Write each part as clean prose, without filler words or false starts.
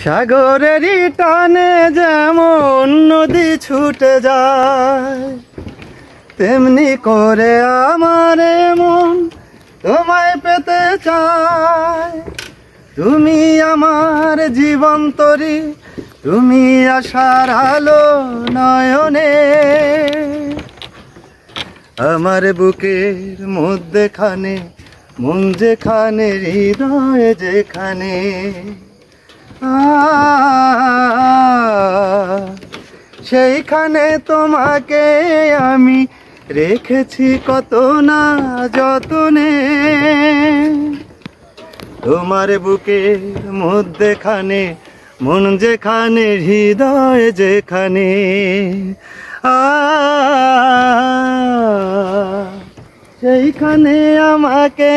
সাগরেরই টানে যেমন নদী ছুটে যায়, তেমনি করে আমার মন তোমায় পেতে চায়। তুমি আমার জীবন তরি, তুমি আশার আলো নয়নে। আমার বুকের মধ্যেখানে, মন যেখানে, হৃদয় যেখানে, সেইখানে তোমাকে আমি রেখেছি কত না যতনে। তোমার বুকের মধ্যেখানে, মন যেখানে, হৃদয় যেখানে, সেইখানে আমাকে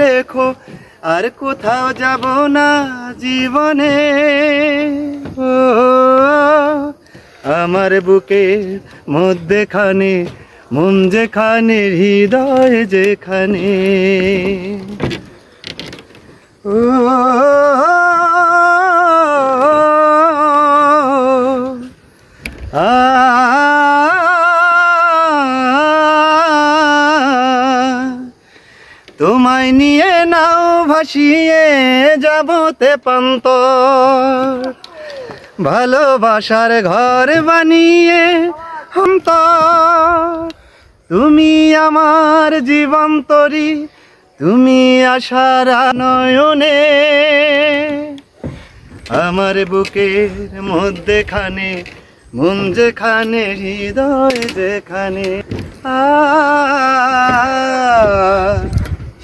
রেখো, আর কোথাও যাব না জীবনে। ও আমার বুকের মধ্যেখানে, মন যেখানে, হৃদয় যেখানে, ও তোমায় নিয়ে নাও ভাসিয়ে যাব তেপান্তর, ভালোবাসার ঘর বানিয়ে অন্তর। তুমি আমার জীবন তরি, তুমি আশার নয়নে। আমার বুকের মধ্যেখানে, মন যেখানে, হৃদয় যেখানে,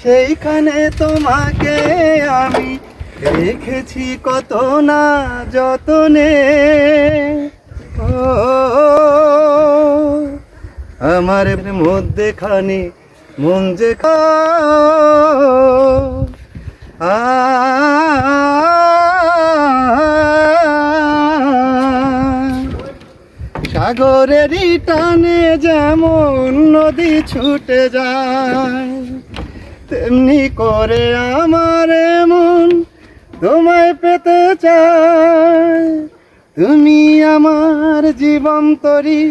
সেইখানে তোমাকে আমি রেখেছি কত না যতনে। ও আমার মধ্যেখানে, মন যেখানে, সাগরেরই টানে যেমন নদী ছুটে যায়, তেমনি করে আমার মন তোমায় পেতে চায়। তুমি আমার জীবন তরি,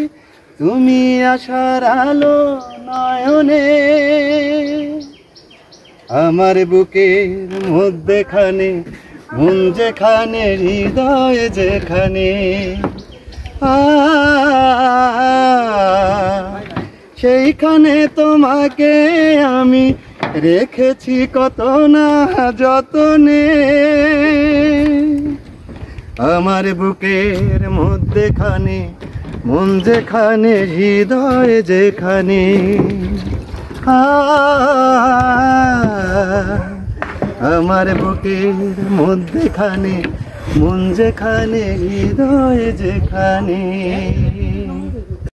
তুমি আশার আলো নয়নে। আমার বুকের মধ্যেখানে, মন যেখানে, হৃদয় যেখানে, সেইখানে তোমাকে আমি রেখেছি কত না যতনে। আমার বুকের মধ্যেখানে, মন যেখানে, হৃদয় যেখানে, আমার বুকের মধ্যেখানে, মন যেখানে, হৃদয় যেখানে।